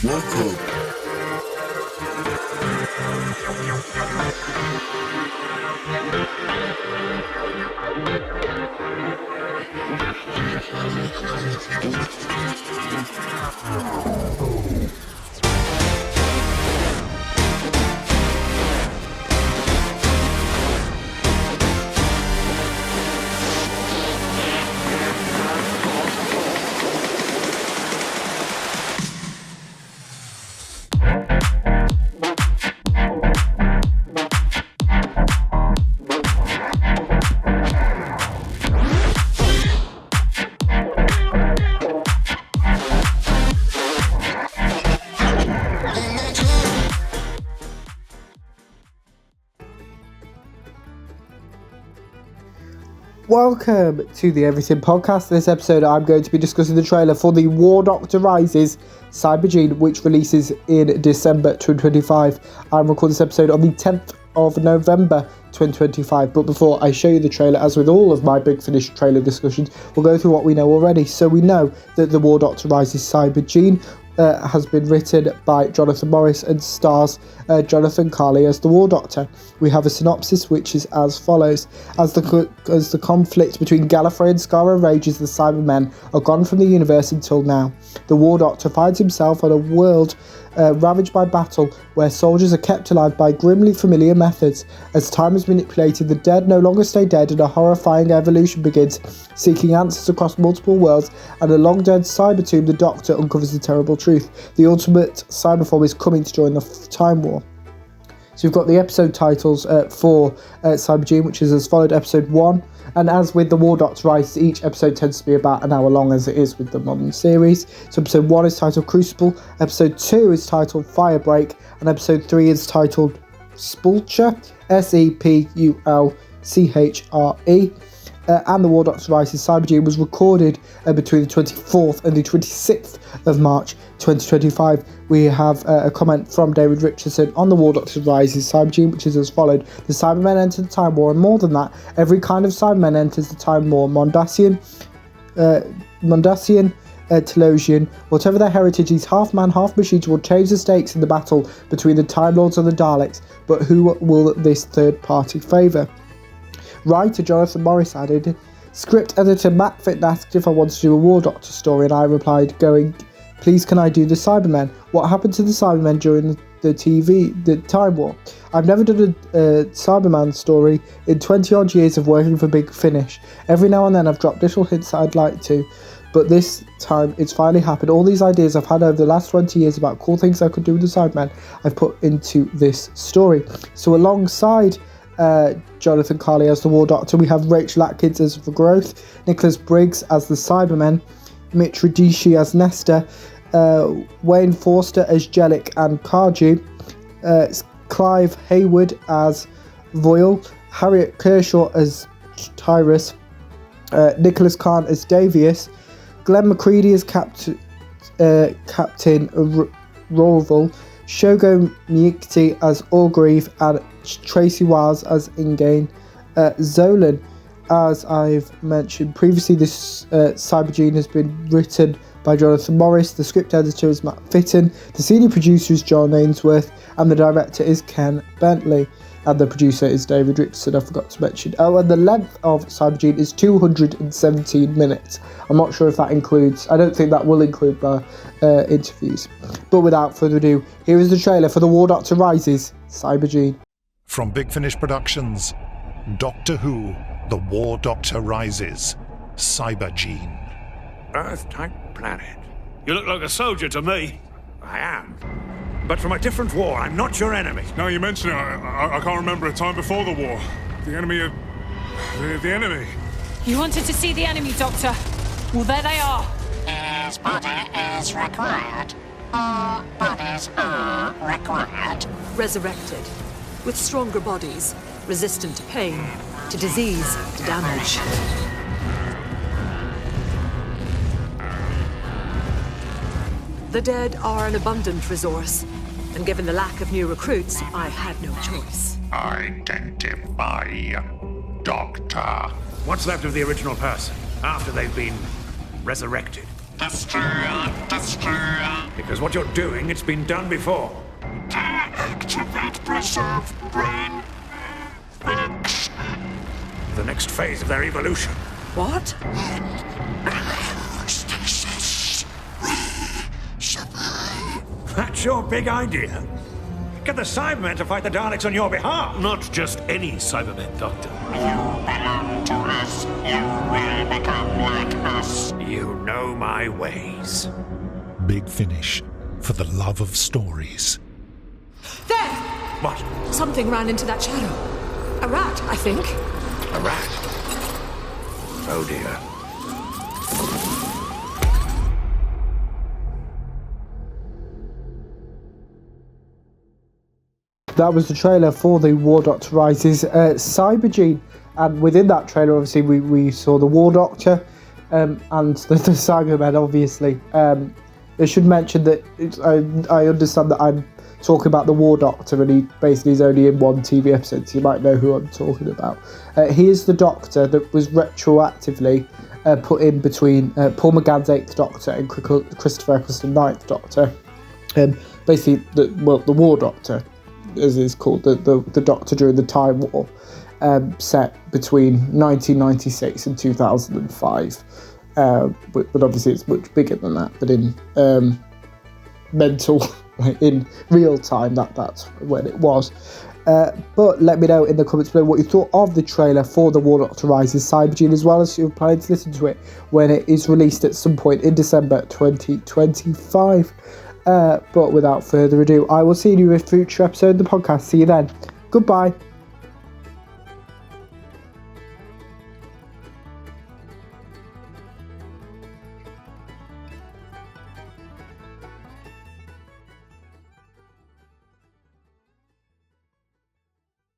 Welcome. Welcome to the Everything Podcast. This episode I'm going to be discussing the trailer for the War Doctor Rises Cybergene, which releases in December 2025. I'm recording this episode on the 10th of November 2025, but before I show you the trailer, as with all of my Big Finish trailer discussions, we'll go through what we know already. So we know that the War Doctor Rises Cybergene has been written by Jonathan Morris and stars Jonathan Carley as the War Doctor. We have a synopsis which is as follows. As the conflict between Gallifrey and Skara rages, the Cybermen are gone from the universe until now. The War Doctor finds himself on a world ravaged by battle, where soldiers are kept alive by grimly familiar methods. As time is manipulated, the dead no longer stay dead, and a horrifying evolution begins. Seeking answers across multiple worlds and a long-dead cyber tomb, the Doctor uncovers the terrible truth. The ultimate cyber form is coming to join the Time War. So we've got the episode titles for Cybergene, which is as followed. Episode 1, and as with the War Doctor Rises, each episode tends to be about an hour long, as it is with the modern series. So episode 1 is titled Crucible, episode 2 is titled Firebreak, and episode 3 is titled Spulcher, Sepulchre. And the War Doctor Rises Cybergene was recorded between the 24th and the 26th of March 2025. We have a comment from David Richardson on the War Doctor Rises Cybergene, which is as followed. The Cybermen enter the Time War, and more than that, every kind of Cybermen enters the Time War. Mondasian, Telosian, whatever their heritage, these half-man, half-machines will change the stakes in the battle between the Time Lords and the Daleks. But who will this third party favour? Writer Jonathan Morris added, script editor Matt Fitton asked if I wanted to do a War Doctor story, and I replied, going, please can I do the Cybermen? What happened to the Cybermen during the Time War? I've never done a Cyberman story in 20 odd years of working for Big Finish. Every now and then I've dropped little hints that I'd like to, but this time it's finally happened. All these ideas I've had over the last 20 years about cool things I could do with the Cybermen, I've put into this story. So alongside Jonathan Carley as the War Doctor, we have Rachel Atkins as the Growth, Nicholas Briggs as the Cybermen, Mitch Radici as Nestor, Wayne Forster as Jellic and Karji, Clive Hayward as Voyle, Harriet Kershaw as Tyrus, Nicholas Kahn as Davius, Glenn McCready as Captain Roval, Shogo Miyuki as Orgreave, and Tracy Wiles as Ingane. Zolan, as I've mentioned previously, this Cybergene has been written by Jonathan Morris. The script editor is Matt Fitton, the senior producer is John Ainsworth, and the director is Ken Bentley, and the producer is David Richardson, I forgot to mention. Oh, and the length of Cybergene is 217 minutes. I'm not sure if that includes, I don't think that will include the interviews. But without further ado, here is the trailer for the War Doctor Rises Cybergene. From Big Finish Productions, Doctor Who, The War Doctor Rises, Cybergene. Earth-type planet. You look like a soldier to me. I am. But from a different war, I'm not your enemy. Now you mention it, I can't remember a time before the war. The enemy the enemy. You wanted to see the enemy, Doctor? Well, there they are. His body is required. All bodies are required. Resurrected. With stronger bodies, resistant to pain, to disease, to damage. The dead are an abundant resource, and given the lack of new recruits, I had no choice. Identify Doctor. What's left of the original person after they've been resurrected? Destroy. Destroy. Because what you're doing, it's been done before. Deactivate preserve brain. Fix. The next phase of their evolution. What? Stasis. Survive. That's your big idea? Get the Cybermen to fight the Daleks on your behalf. Not just any Cybermen, Doctor. You belong to us. You will become like us. You know my ways. Big Finish for the love of stories. There! What? Something ran into that shadow. A rat, I think. A rat? Oh dear. That was the trailer for the War Doctor Rises Cybergene, and within that trailer, obviously, we saw the War Doctor and the Cybermen, obviously. I should mention that I understand that I'm talking about the War Doctor, and he basically is only in one TV episode, so you might know who I'm talking about. He is the Doctor that was retroactively put in between Paul McGann's 8th Doctor and Christopher Eccleston's 9th Doctor. Basically, the War Doctor, as it's called, the Doctor during the Time War, set between 1996 and 2005. But obviously it's much bigger than that, but in mental, like in real time, that's when it was. But let me know in the comments below what you thought of the trailer for the War Doctor Rises Cybergene, as well as you're planning to listen to it when it is released at some point in December 2025. But without further ado, I will see you in a future episode of the podcast. See you then. Goodbye.